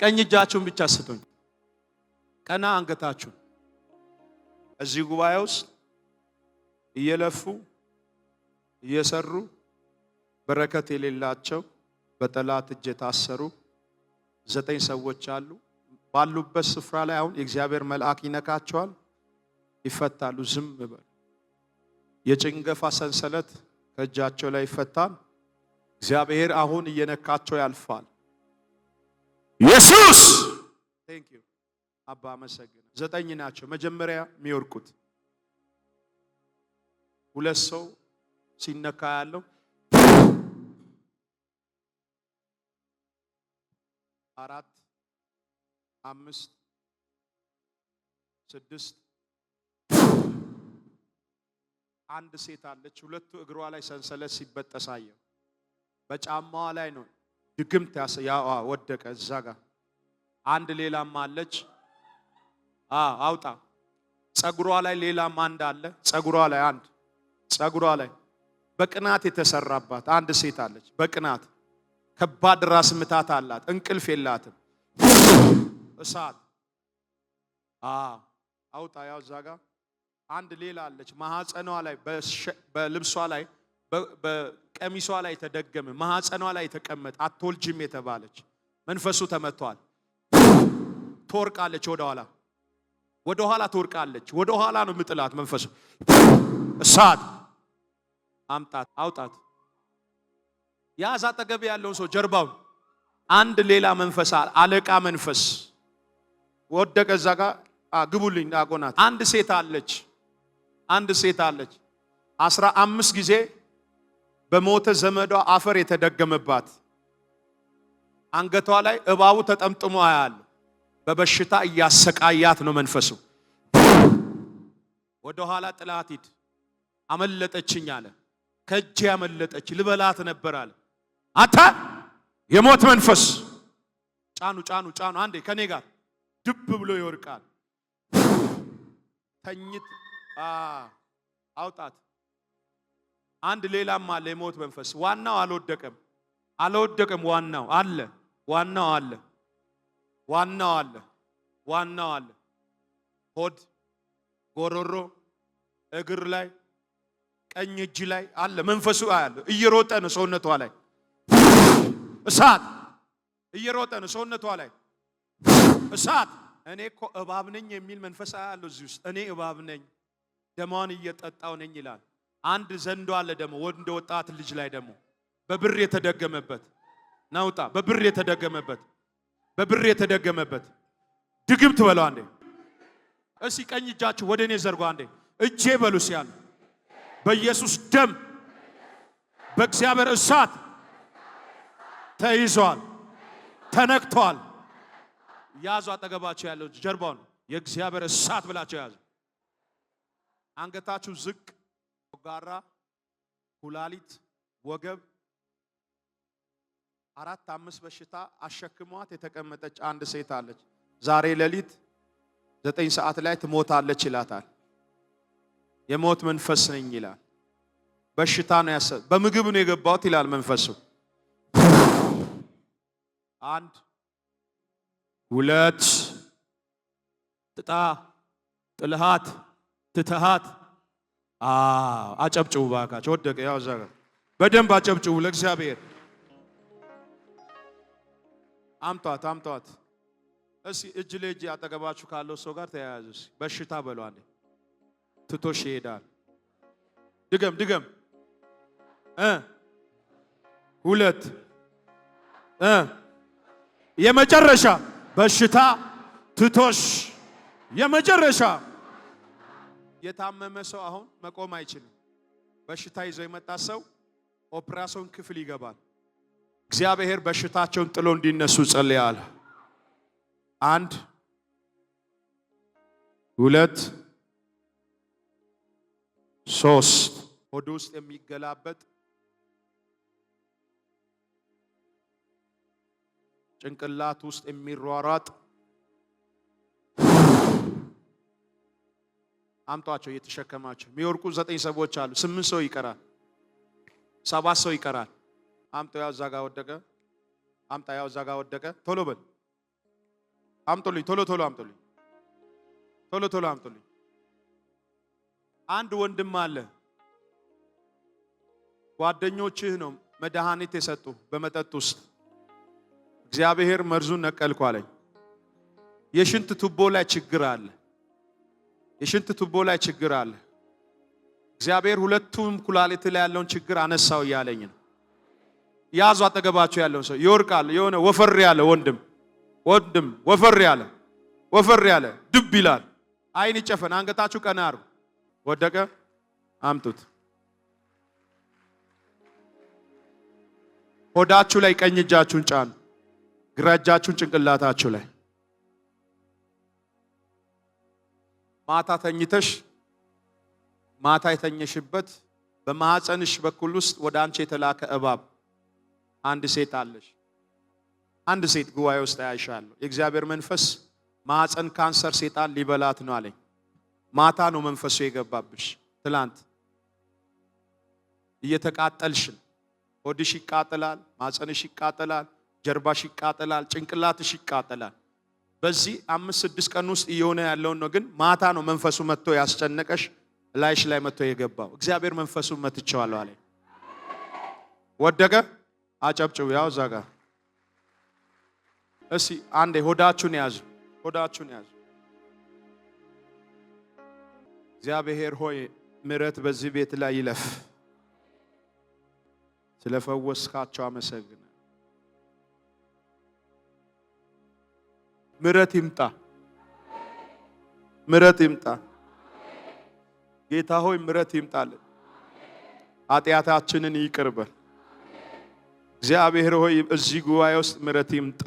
ቀኝ እጃችሁን ብቻ ስጡኝ። ቀና አንገታችሁን። እዚህ ጉባኤ ውስጥ እየለፉ እየሰሩ በረከት የሌላቸው በጠላት እጅ የታሰሩ 9 ሰዎች አሉ። ባሉበት ስፍራ ላይ አሁን የእግዚአብሔር መልአክ ይነካቸዋል፣ ይፈታሉ። ዝም በሉ። የጭንገፋ ሰንሰለት ከእጃቸው ላይ ይፈታል። እግዚአብሔር አሁን እየነካቸው ያልፋል። ኢየሱስ ቴንክ ዩ አባ አመሰግናለሁ። 9 ናቸው መጀመሪያ የሚወርቁት። 2 ሰው ሲነካ ያለው 4 5 6 አንድ ሴት አለች። 2 እግሯ ላይ ሰንሰለት ሲበጠስ አየሁ። በጫማዋ ላይ ነው ድግምት ወደቀ እዛ ጋር። አንድ ሌላም አለች። አውጣ። ጸጉሯ ላይ ሌላም አንድ አለ። ጸጉሯ ላይ በቅናት የተሰራባት አንድ ሴት አለች። በቅናት ከባድ ራስ ምታት አላት። እንቅልፍ የላትም። እሳት አውጣ። ያው እዛ ጋር አንድ ሌላ አለች። ማህፀኗ ላይ በልብሷ ላይ በቀሚሷ ላይ የተደገመ ማህፀኗ ላይ የተቀመጠ አትወልጅም የተባለች መንፈሱ ተመቷል። ትወርቃለች። ወደ ኋላ ትወርቃለች። ወደ ኋላ ነው ምጥላት መንፈሱ። እሳት አምጣት፣ አውጣት። ያዝ አጠገብ ያለውን ሰው ጀርባውን። አንድ ሌላ መንፈስ አለቃ መንፈስ ወደቀ እዛ ጋር። ግቡልኝ አጎናት። አንድ ሴት አለች 15 ጊዜ በሞተ ዘመዷ አፈር የተደገመባት አንገቷ ላይ እባቡ ተጠምጥሞ ያያል። በበሽታ እያሰቃያት ነው መንፈሱ። ወደ ኋላ ጥላት ሂድ። አመለጠችኝ አለ። ከእጄ ያመለጠች ልበላት ነበር አለ። አንተ የሞት መንፈስ ጫኑ። አንዴ ከኔ ጋር ድብ ብሎ ይወርቃል። ተኝት አውጣት። አንድ ሌላም አለ የሞት መንፈስ። ዋናው አልወደቀም። ዋናው አለ። ሆድ፣ ጎሮሮ፣ እግር ላይ፣ ቀኝ እጅ ላይ አለ መንፈሱ አለ። እየሮጠ ነው ሰውነቷ ላይ። እሳት እየሮጠ ነው ሰውነቷ ላይ። እሳት። እኔ እኮ እባብ ነኝ የሚል መንፈስ አያለሁ እዚህ ውስጥ። እኔ እባብ ነኝ ደሟን እየጠጣው ነኝ ይላል። አንድ ዘንዶ አለ ደግሞ ወንድ ወጣት ልጅ ላይ ደግሞ በብር የተደገመበት ናውጣ። በብር የተደገመበት ድግምት በለው አንዴ። እስኪ ቀኝ እጃችሁ ወደ እኔ ዘርጓ አንዴ። እጄ በሉ ሲያል በኢየሱስ ደም በእግዚአብሔር እሳት ተይዟል፣ ተነክቷል። ያዙ። አጠገባችሁ ያለው ጀርባውን የእግዚአብሔር እሳት ብላችሁ ያዙ። አንገታችሁ ዝቅ። ጓራ፣ ኩላሊት፣ ወገብ 4-5 በሽታ አሸክሟት የተቀመጠች አንድ ሴት አለች። ዛሬ ሌሊት 9 ሰዓት ላይ ትሞታለች ይላታል። የሞት መንፈስ ነኝ ይላል። በሽታ ነው ያሰ በምግብ ነው የገባሁት ይላል መንፈሱ። 1 2 ጥልሃት ትተሃት። አጨብጭቡ ባካችሁ። ወደቀ። ያው እዛ ጋር በደንብ አጨብጭቡ ለእግዚአብሔር። አምጧት። እስኪ እጅ ለእጅ አጠገባችሁ ካለው ሰው ጋር ተያያዙ። በሽታ በሉ አንዴ። ትቶሽ ይሄዳል። ድገም 2 የመጨረሻ በሽታ ትቶሽ የመጨረሻ። የታመመ ሰው አሁን መቆም አይችልም። በሽታ ይዞ የመጣ ሰው ኦፕራሲዮን ክፍል ይገባል። እግዚአብሔር በሽታቸውን ጥሎ እንዲነሱ ጸልያል። 1 2 3 ሆድ ውስጥ የሚገላበጥ ጭንቅላት ውስጥ የሚሯሯጥ አምጧቸው። እየተሸከማቸው የሚወርቁ 9 ሰዎች አሉ። 8 ሰው ይቀራል። 7 ሰው ይቀራል። አምጣ። ያው እዛ ጋር ወደቀ። ቶሎ በል አምጡልኝ፣ ቶሎ ቶሎ አምጡልኝ፣ ቶሎ ቶሎ አምጡልኝ። አንድ ወንድም አለ። ጓደኞችህ ነው መድኃኒት የሰጡ በመጠጥ ውስጥ እግዚአብሔር መርዙን ነቀልኩ አለኝ። የሽንት ቱቦ ላይ ችግር አለ። የሽንት ቱቦ ላይ ችግር አለ። እግዚአብሔር ሁለቱም ኩላሊት ላይ ያለውን ችግር አነሳው እያለኝ ነው። ያዙ አጠገባቸው ያለውን ሰው። ይወርቃል። የሆነ ወፈር ያለ ወንድም ወፈር ያለ ድብ ይላል። አይን ይጨፈን። አንገታችሁ ቀና አርጉ። ወደቀ። አምጡት። ሆዳችሁ ላይ ቀኝ እጃችሁን ጫኑ። ግራ እጃችሁን ጭንቅላታችሁ ላይ። ማታ ተኝተሽ ማታ የተኘሽበት በማህፀንሽ በኩል ውስጥ ወደ አንቺ የተላከ እባብ አንድ ሴት አለሽ። አንድ ሴት ጉባኤ ውስጥ ያይሻለሁ። የእግዚአብሔር መንፈስ ማህፀን ካንሰር ሴጣን ሊበላት ነው አለኝ። ማታ ነው መንፈሱ የገባብሽ። ትላንት እየተቃጠልሽ፣ ሆድሽ ይቃጠላል፣ ማህፀንሽ ይቃጠላል፣ ጀርባሽ ይቃጠላል፣ ጭንቅላትሽ ይቃጠላል። በዚህ 5-6 ቀን ውስጥ እየሆነ ያለውን ነው። ግን ማታ ነው መንፈሱ መጥቶ ያስጨነቀሽ፣ ላይሽ ላይ መጥቶ የገባው። እግዚአብሔር መንፈሱን መትቼዋለሁ አለኝ። ወደቀ። አጨብጭቡ። ያው እዛ ጋር እሺ፣ አንዴ ሆዳችሁን ያዙ፣ ሆዳችሁን ያዙ። እግዚአብሔር ሆይ ምሕረት በዚህ ቤት ላይ ይለፍ። ስለፈወስካቸው አመሰግናለሁ። ምሕረት ይምጣ፣ ምሕረት ይምጣ። ጌታ ሆይ ምሕረት ይምጣልን። ኃጢአታችንን ይቅር በል። እግዚአብሔር ሆይ እዚህ ጉባኤ ውስጥ ምሕረት ይምጣ።